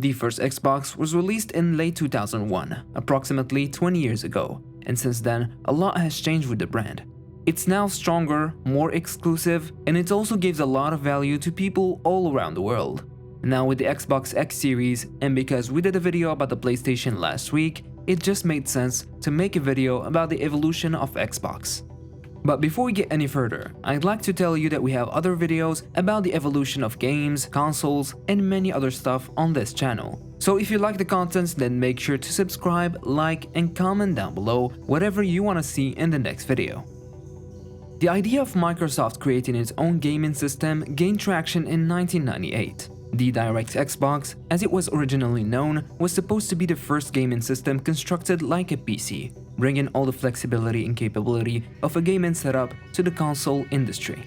The first Xbox was released in late 2001, approximately 20 years ago, and since then, a lot has changed with the brand. It's now stronger, more exclusive, and it also gives a lot of value to people all around the world. Now with the Xbox X series, and because we did a video about the PlayStation last week, it just made sense to make a video about the evolution of Xbox. But before we get any further, I'd like to tell you that we have other videos about the evolution of games, consoles, and many other stuff on this channel. So if you like the contents, then make sure to subscribe, like, and comment down below whatever you want to see in the next video. The idea of Microsoft creating its own gaming system gained traction in 1998. The DirectX Xbox, as it was originally known, was supposed to be the first gaming system constructed like a PC, bringing all the flexibility and capability of a gaming setup to the console industry.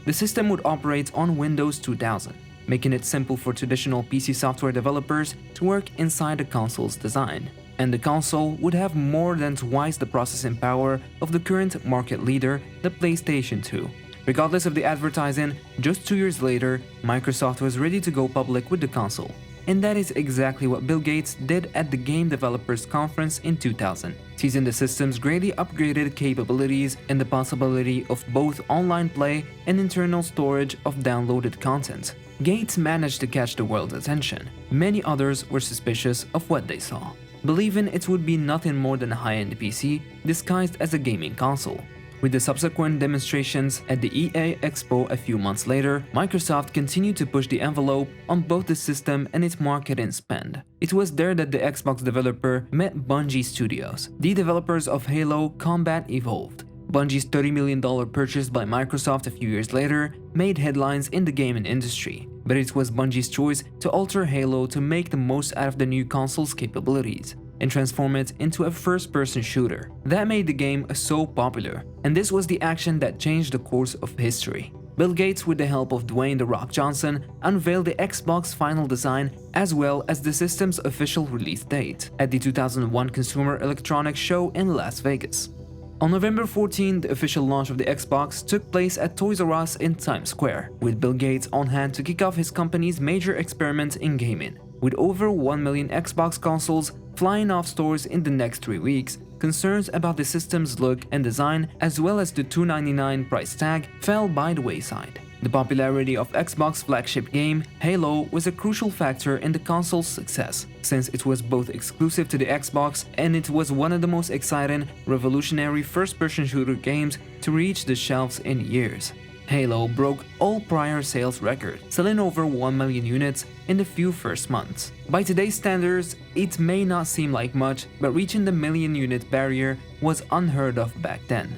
The system would operate on Windows 2000, making it simple for traditional PC software developers to work inside the console's design. And the console would have more than twice the processing power of the current market leader, the PlayStation 2. Regardless of the advertising, just 2 years later, Microsoft was ready to go public with the console. And that is exactly what Bill Gates did at the Game Developers Conference in 2000, teasing the system's greatly upgraded capabilities and the possibility of both online play and internal storage of downloaded content. Gates managed to catch the world's attention. Many others were suspicious of what they saw, believing it would be nothing more than a high-end PC disguised as a gaming console. With the subsequent demonstrations at the EA Expo a few months later, Microsoft continued to push the envelope on both the system and its marketing spend. It was there that the Xbox developer met Bungie Studios, the developers of Halo Combat Evolved. Bungie's $30 million purchase by Microsoft a few years later made headlines in the gaming industry, but it was Bungie's choice to alter Halo to make the most out of the new console's capabilities and transform it into a first-person shooter. That made the game so popular, and this was the action that changed the course of history. Bill Gates, with the help of Dwayne "The Rock" Johnson, unveiled the Xbox final design as well as the system's official release date at the 2001 Consumer Electronics Show in Las Vegas. On November 14, the official launch of the Xbox took place at Toys R Us in Times Square, with Bill Gates on hand to kick off his company's major experiment in gaming. With over 1 million Xbox consoles flying off stores in the next 3 weeks, concerns about the system's look and design, as well as the $299 price tag, fell by the wayside. The popularity of Xbox flagship game, Halo, was a crucial factor in the console's success, since it was both exclusive to the Xbox and it was one of the most exciting, revolutionary first-person shooter games to reach the shelves in years. Halo broke all prior sales records, selling over 1 million units in the few first months. By today's standards, it may not seem like much, but reaching the million-unit barrier was unheard of back then.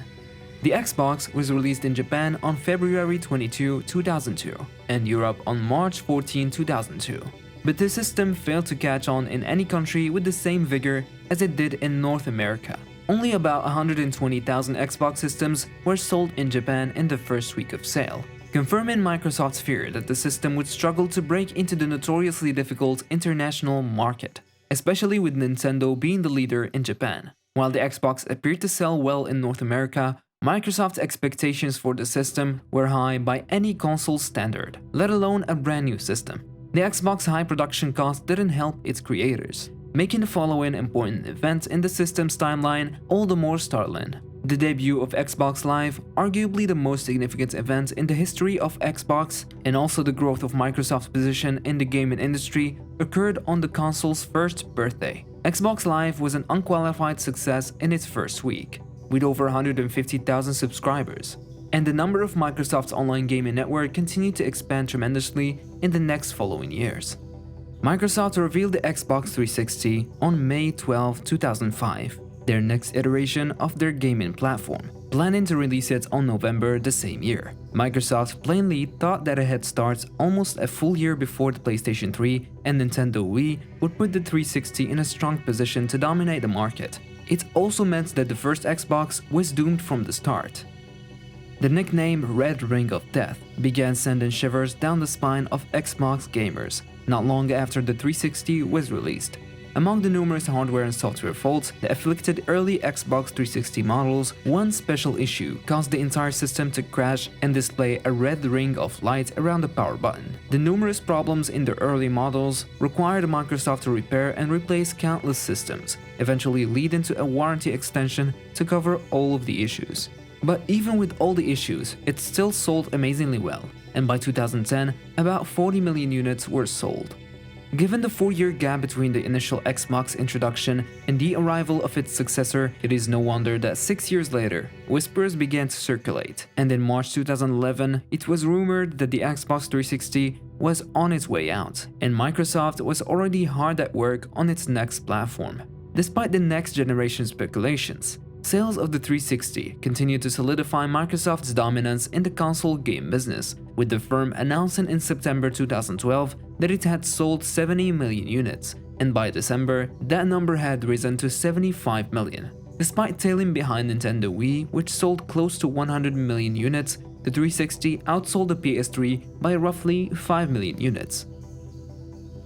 The Xbox was released in Japan on February 22, 2002, and Europe on March 14, 2002. But the system failed to catch on in any country with the same vigor as it did in North America. Only about 120,000 Xbox systems were sold in Japan in the first week of sale, confirming Microsoft's fear that the system would struggle to break into the notoriously difficult international market, especially with Nintendo being the leader in Japan. While the Xbox appeared to sell well in North America, Microsoft's expectations for the system were high by any console standard, let alone a brand new system. The Xbox high production cost didn't help its creators, making the following important events in the system's timeline all the more startling. The debut of Xbox Live, arguably the most significant event in the history of Xbox, and also the growth of Microsoft's position in the gaming industry, occurred on the console's first birthday. Xbox Live was an unqualified success in its first week, with over 150,000 subscribers, and the number of Microsoft's online gaming network continued to expand tremendously in the next following years. Microsoft revealed the Xbox 360 on May 12, 2005, their next iteration of their gaming platform, planning to release it on November the same year. Microsoft plainly thought that a head start almost a full year before the PlayStation 3 and Nintendo Wii would put the 360 in a strong position to dominate the market. It also meant that the first Xbox was doomed from the start. The nickname Red Ring of Death began sending shivers down the spine of Xbox gamers not long after the 360 was released. Among the numerous hardware and software faults that afflicted early Xbox 360 models, one special issue caused the entire system to crash and display a red ring of light around the power button. The numerous problems in the early models required Microsoft to repair and replace countless systems, eventually leading to a warranty extension to cover all of the issues. But even with all the issues, it still sold amazingly well, and by 2010, about 40 million units were sold. Given the 4-year gap between the initial Xbox introduction and the arrival of its successor, it is no wonder that 6 years later, whispers began to circulate, and in March 2011, it was rumored that the Xbox 360 was on its way out, and Microsoft was already hard at work on its next platform. Despite the next generation speculations, sales of the 360 continued to solidify Microsoft's dominance in the console game business, with the firm announcing in September 2012 that it had sold 70 million units, and by December, that number had risen to 75 million. Despite tailing behind Nintendo Wii, which sold close to 100 million units, the 360 outsold the PS3 by roughly 5 million units.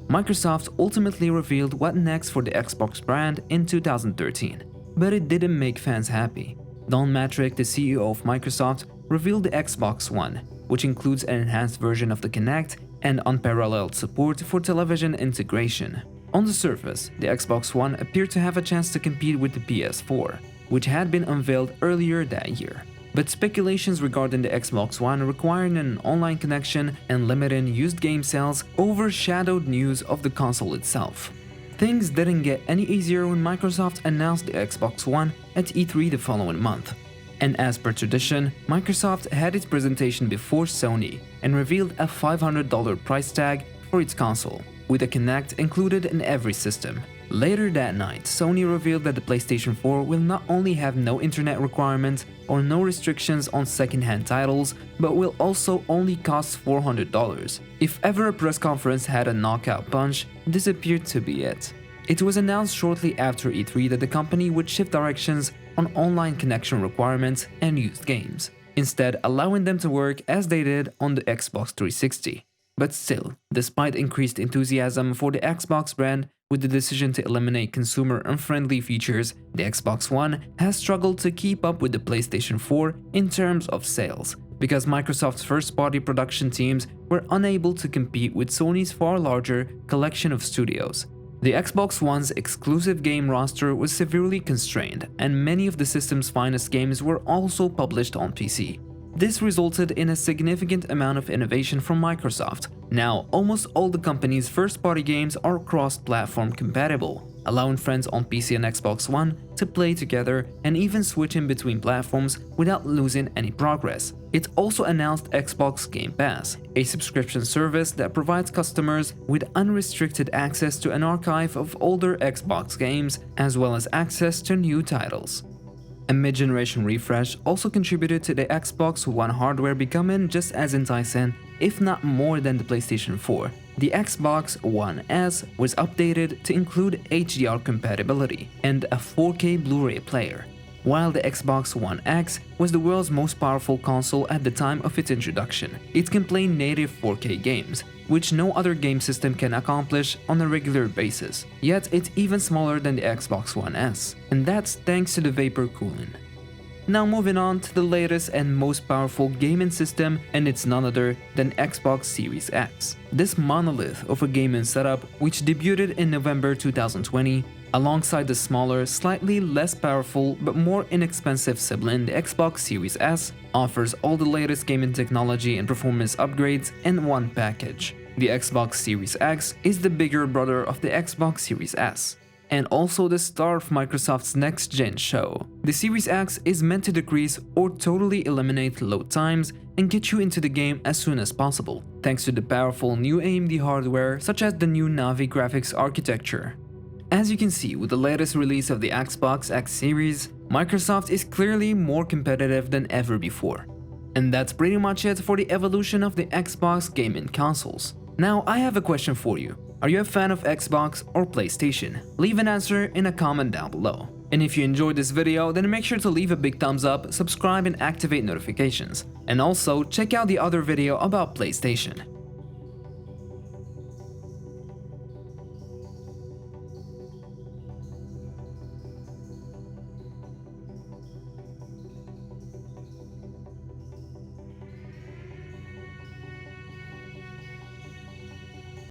Microsoft ultimately revealed what next for the Xbox brand in 2013, but it didn't make fans happy. Don Matrick, the CEO of Microsoft, revealed the Xbox One, which includes an enhanced version of the Kinect and unparalleled support for television integration. On the surface, the Xbox One appeared to have a chance to compete with the PS4, which had been unveiled earlier that year. But speculations regarding the Xbox One requiring an online connection and limiting used game sales overshadowed news of the console itself. Things didn't get any easier when Microsoft announced the Xbox One at E3 the following month. And as per tradition, Microsoft had its presentation before Sony and revealed a $500 price tag for its console, with a Kinect included in every system. Later that night, Sony revealed that the PlayStation 4 will not only have no internet requirements or no restrictions on second-hand titles, but will also only cost $400. If ever a press conference had a knockout punch, this appeared to be it. It was announced shortly after E3 that the company would shift directions on online connection requirements and used games, instead allowing them to work as they did on the Xbox 360. But still, despite increased enthusiasm for the Xbox brand with the decision to eliminate consumer-unfriendly features, the Xbox One has struggled to keep up with the PlayStation 4 in terms of sales, because Microsoft's first-party production teams were unable to compete with Sony's far larger collection of studios. The Xbox One's exclusive game roster was severely constrained, and many of the system's finest games were also published on PC. This resulted in a significant amount of innovation from Microsoft. Now, almost all the company's first-party games are cross-platform compatible, allowing friends on PC and Xbox One to play together and even switch in between platforms without losing any progress. It also announced Xbox Game Pass, a subscription service that provides customers with unrestricted access to an archive of older Xbox games, as well as access to new titles. A mid-generation refresh also contributed to the Xbox One hardware becoming just as enticing, if not more than the PlayStation 4. The Xbox One S was updated to include HDR compatibility and a 4K Blu-ray player, while the Xbox One X was the world's most powerful console at the time of its introduction. It can play native 4K games, which no other game system can accomplish on a regular basis. Yet it's even smaller than the Xbox One S, and that's thanks to the vapor cooling. Now moving on to the latest and most powerful gaming system, and it's none other than Xbox Series X. This monolith of a gaming setup, which debuted in November 2020, alongside the smaller, slightly less powerful but more inexpensive sibling, the Xbox Series S, offers all the latest gaming technology and performance upgrades in one package. The Xbox Series X is the bigger brother of the Xbox Series S, and also the star of Microsoft's next-gen show. The Series X is meant to decrease or totally eliminate load times and get you into the game as soon as possible, thanks to the powerful new AMD hardware such as the new Navi graphics architecture. As you can see with the latest release of the Xbox X Series, Microsoft is clearly more competitive than ever before. And that's pretty much it for the evolution of the Xbox gaming consoles. Now I have a question for you. Are you a fan of Xbox or PlayStation? Leave an answer in a comment down below. And if you enjoyed this video, then make sure to leave a big thumbs up, subscribe and activate notifications. And also check out the other video about PlayStation.